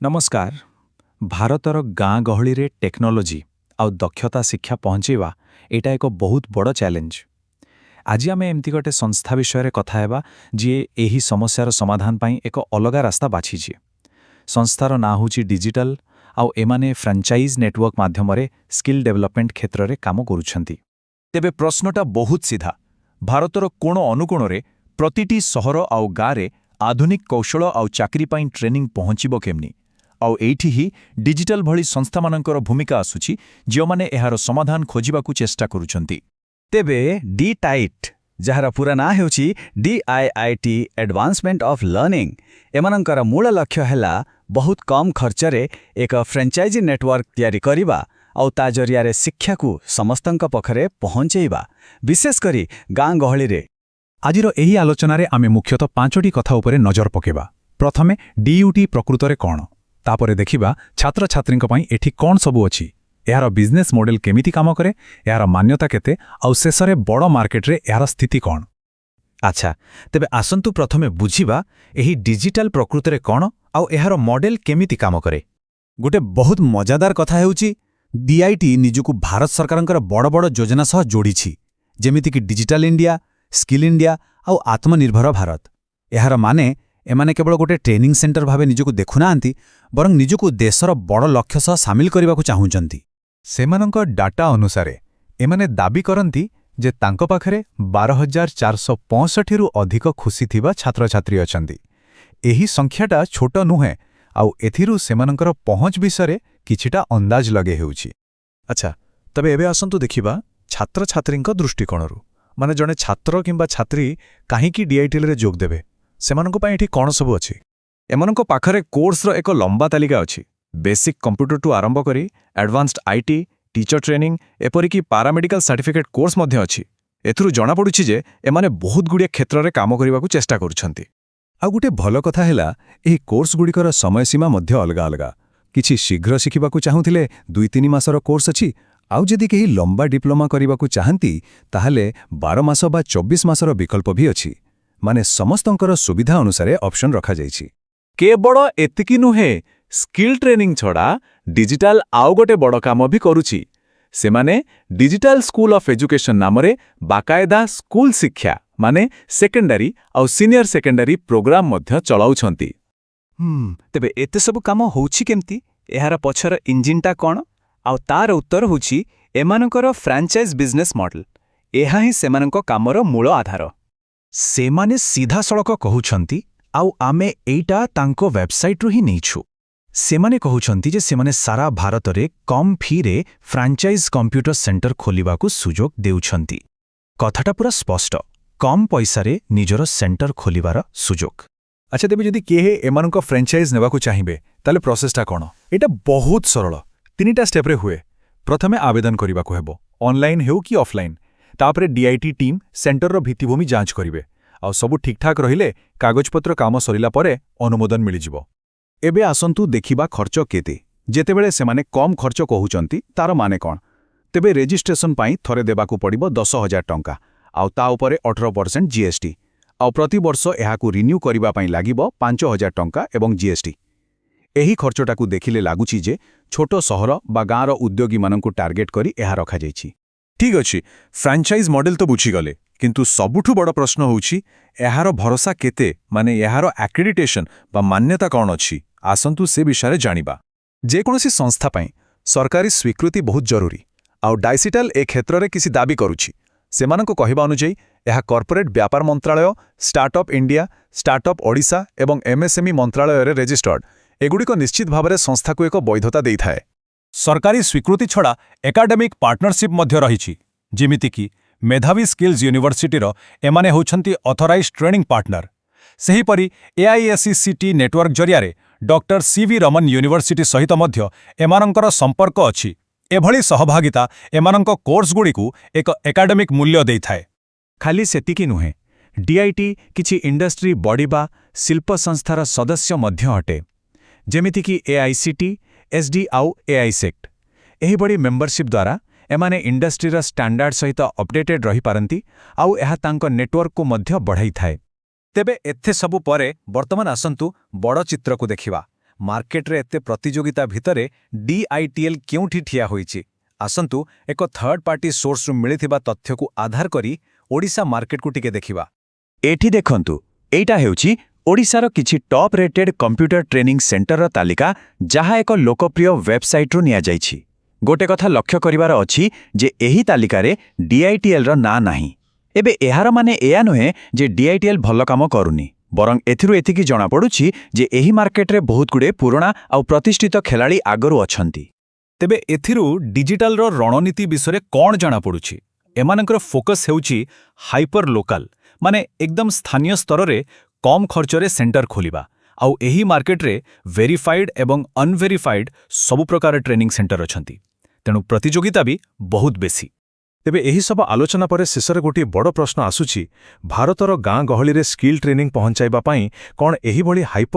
नमस्कार। भारतर गाँ गहली रे टेक्नोलोजी आउ दक्षता शिक्षा पहुँचेवा एटा एक बहुत बड़ चैलेंज। आज आम एमती गोटे संस्था विषय कथा हेबा जी एही समस्यार समाधान पाई एक अलग रास्ता बाछिछि। संस्थार ना होची डिजिटल आउ एमाने फ्रांचाइज नेटवर्क माध्यम रे स्किल डेवलपमेंट क्षेत्र रे काम करूछंती। तेबे प्रश्नटा बहुत सीधा। भारतर कोण अनुकोण रे प्रतिटी सहर आउ गाँरे आधुनिक कौशल आउ चाकरी पाई ट्रेनिंग पहुँचीबो केमनी आउ एठी ही डिजिटल भली संस्थामानंकर भूमिका आसुछि जो माने एहार समाधान खोजिबाकू चेष्टा करूछंती। तेबे डी टाइट जहार पूरा ना हेउछि DIIT एडवांसमेंट ऑफ लर्निंग एमानंकर मूल लक्ष्य हैला बहुत कम खर्चरे एक फ्रेंचाइजी नेटवर्क तैयारी करिबा आउ ता जरिया शिक्षा को समस्तंक पखरे पहुंचेइबा, विशेष करी गाँ गहली रे। आजिर एही आलोचनारे आमे मुख्यतः पांचटी कथा उपरे नजर पकेबा। प्रथमे DUT प्रकृतरे कौन, तापरे देखिबा छात्र छात्रींक पई एठी कौन सबु अछि, एहार बिजनेस मॉडल केमिति काम करे, एहार मान्यता केते आउ शेषरे बड़ मार्केट रे एहार स्थिति कौन। अच्छा, तेबे आसंतु प्रथमे बुझिबा एही डिजिटल प्रकृतरे कौन आउ एहार मॉडल केमिति काम करे। गोटे बहुत मजादार कथा हेउछि DIT निजुकु भारत सरकारंकर बड़ बड़ योजना सह जोड़िछि, जेमिति कि डिजिटल इंडिया, स्किल इंडिया आउ आत्मनिर्भर भारत। एहार माने एमाने केवल गोटे ट्रेनिंग सेंटर भावे निजुकु देखुनांती, बरं निजुकु देशर बड़ लक्ष्य सह सामिल करबाकू चाहुचंती। सेमानंक डाटा अनुसारे एमाने दाबी करंती जे तांको पाखरे 12,465 रु अधिक खुशी थिबा छात्र छात्री अछंती। एही संख्याटा छोट नुहे आउ एथिरु सेमानंकर पहुंच विषय किछिटा अंदाज लगे हेउछि। अच्छा, तबे एबे आसंतु देखिबा छात्र छात्रींक दृष्टिकोणरू, माने जणे छात्र किंबा छात्री काहींकी DIT रे जोग देबे, सेमानंक पई एठी कोन सबु अछि। एमानंक पाखरे कोर्स रो एक लंबा तालिका अछि। बेसिक कंप्यूटर टू आरंभ करी एडवांस्ड IT, टीचर ट्रेनिंग एपरिकी पारामेडिकल सर्टिफिकेट कोर्स मध्य अछि। एथुरु जणा पडुछि जे एमाने बहुत गुडिया क्षेत्र रे काम करिबाकू चेष्टा करूछंती। आ गोटे भल कथा हैला एही कोर्स गुडिकर समय सीमा मध्य अलगा अलगा। किछि शीघ्र शिखिबाकू चाहुथिले 2-3 मासर कोर्स अछि, आउ जदि केही लंबा डिप्लोमा करिबाकू चाहंती ताहाले 12 मास बा 24 मासर विकल्प भी अछि। माने समस्तंकर सुविधा अनुसारे ऑप्शन रखा जाइछि। केवल एतिकी नुहे, स्किल ट्रेनिंग छड़ा डिजिटल आउ गोटे बड़ काम भी करूछि। सेमाने डिजिटल स्कूल ऑफ एजुकेशन नामरे बाकायदा स्कूल शिक्षा माने सेकेंडरी आउ सीनियर सेकेंडरी प्रोग्राम मध्य चलाउछंती। तेबे एते सब काम होउछि केमती, एहार पछर इंजिनटा कोन, आउ तार उत्तर होउछि एमानकर फ्रांचाइज बिजनेस मॉडल। एहा ही सेमानक कामर मूल आधार। सेमाने सीधा सड़क कहुछंती आउ आमे एइटा तांको वेबसाइट रु ही नेइछु। सेमाने कहुछंती जे सेमाने सारा भारत रे कम फी रे फ्रांचाइज कंप्यूटर सेंटर खोलिबाकू सुजोग देउछंती। कथाटा पूरा स्पष्ट, कम पैसा रे निजर सेंटर खोलिबार सुजोग। अच्छा, तेबे जदि केहे एमानक फ्रांचाइज नेबाकू चाहिबे ताले प्रोसेसटा कोन। एटा बहुत सरल, 3टा स्टेप रे हुए। प्रथमे आवेदन करिबाकू हेबो, ऑनलाइन हेउ कि ऑफलाइन। तापरे DIT टीम सेंटर रो भित्तिभूमि जांच करिवे आउ सबु ठीक ठाक रहिले कागजपत्र काम सरिला परे अनुमोदन मिलि जिवो। एबे आसंतु देखिबा खर्च केते। जेतेबेले सेमाने कम खर्च कहुचंती तार माने कोन। तेबे रेजिस्ट्रेशन पाई थरे देबाकू पड़िबो 10,000 टंका आउ ता उपरे 18% GST आउ प्रति वर्ष एहाकू रिन्यू करिबा पाई लागिबो 5,000 टंका एवं GST। एही खर्चटाकू देखिले लागुची जे छोटो सहर बा गाँर उद्योगी मानंकू टार्गेट करी एहा रखा जाइछि। ठीक अछि, फ्रांचाइज मॉडल तो बुझी गले, किंतु सबुठु बड़ प्रश्न होउछि एहार भरोसा केते, माने एहार एक्रेडिटेशन बा मान्यता कौन अछि। आसंतु से विषय जानिबा। जेकोसी संस्था पाई सरकारी स्वीकृति बहुत जरूरी, आउ डाइजिटल ए क्षेत्र रे किसी दाबी करूछि। सेमानंको कहिबा अनुଯାयी एहा कॉर्पोरेट व्यापार मंत्रालय, स्टार्टअप इंडिया, स्टार्टअप ओडिशा एवं MSME मंत्रालय रे रजिस्टर्ड, एगुड़िक निश्चित भावरे संस्था को एक वैधता देइथाए। सरकारी स्वीकृति छड़ा एकाडेमिक पार्टनरशिप मध्य रहिछि, जेमिति कि मेधावी स्किल्स यूनिवर्सिटी रो एमाने होछंती ऑथराइज्ड ट्रेनिंग पार्टनर। सेहीपरि AISECT नेटवर्क जरियारे डॉक्टर CV रमन यूनिवर्सिटी सहित मध्य एमानंकर संपर्क अछि। एभली सहभागिता एमानंक कोर्स गुड़िकू एक एकाडेमिक मूल्य देइथाए। खाली सेतिकी नुहे, DIT किछि इंडस्ट्री बॉडी बा शिल्प संस्थार सदस्य मध्य हटे, जेमिति कि AICT, SD आउ AISECT। एही बड़ी मेंबरशिप द्वारा एमाने इंडस्ट्रीर स्टैंडर्ड सहित अपडेटेड रही पारंती आउ एहा तांको नेटवर्क को मध्य बढ़ाई थाए। तेबे एथे सबु परे वर्तमान आसंतु बड़ चित्र को देखिबा, ମାର୍କେଟରେ ଏତେ ପ୍ରତିଯୋଗିତା ଭିତରେ DITL କେଉଁଠି ଠିଆ ହୋଇଛି? ଆସନ୍ତୁ ଏକ ଥର୍ଡ ପାର୍ଟି ସୋର୍ସରୁ ମିଳିଥିବା ତଥ୍ୟକୁ ଆଧାର କରି ଓଡ଼ିଶା ମାର୍କେଟକୁ ଟିକେ ଦେଖିବା। ଏଠି ଦେଖନ୍ତୁ, ଏଇଟା ହେଉଛି ଓଡ଼ିଶାର କିଛି ଟପ୍ ରେଟେଡ୍ କମ୍ପ୍ୟୁଟର ଟ୍ରେନିଂ ସେଣ୍ଟରର ତାଲିକା, ଯାହା ଏକ ଲୋକପ୍ରିୟ ୱେବସାଇଟ୍ରୁ ନିଆଯାଇଛି। ଗୋଟେ କଥା ଲକ୍ଷ୍ୟ କରିବାର ଅଛି ଯେ ଏହି ତାଲିକାରେ DITLର ନାଁ ନାହିଁ। ଏବେ ଏହାର ମାନେ ଏୟା ନୁହେଁ ଯେ DITL ଭଲ କାମ କରୁନି, ବରଂ ଏଥିରୁ ଏତିକି ଜଣାପଡ଼ୁଛି ଯେ ଏହି ମାର୍କେଟରେ ବହୁତଗୁଡ଼ିଏ ପୁରୁଣା ଆଉ ପ୍ରତିଷ୍ଠିତ ଖେଳାଳି ଆଗରୁ ଅଛନ୍ତି। ତେବେ ଏଥିରୁ ଡିଜିଟାଲର ରଣନୀତି ବିଷୟରେ କ'ଣ ଜଣାପଡ଼ୁଛି? ଏମାନଙ୍କର ଫୋକସ୍ ହେଉଛି ହାଇପର ଲୋକାଲ, ମାନେ ଏକଦମ ସ୍ଥାନୀୟ ସ୍ତରରେ କମ୍ ଖର୍ଚ୍ଚରେ ସେଣ୍ଟର ଖୋଲିବା, ଆଉ ଏହି ମାର୍କେଟରେ ଭେରିଫାଇଡ୍ ଏବଂ ଅନଭେରିଫାଇଡ୍ ସବୁ ପ୍ରକାର ଟ୍ରେନିଂ ସେଣ୍ଟର ଅଛନ୍ତି। ତେଣୁ ପ୍ରତିଯୋଗିତା ବି ବହୁତ ବେଶୀ। ତେବେ ଏହି ସବୁ ଆଲୋଚନା ପରେ ଶେଷରେ ଗୋଟିଏ ବଡ଼ ପ୍ରଶ୍ନ ଆସୁଛି, ଭାରତର ଗାଁ ଗହଳିରେ ସ୍କିଲ୍ ଟ୍ରେନିଂ ପହଞ୍ଚାଇବା ପାଇଁ କ'ଣ ଏହିଭଳି ହାଇପର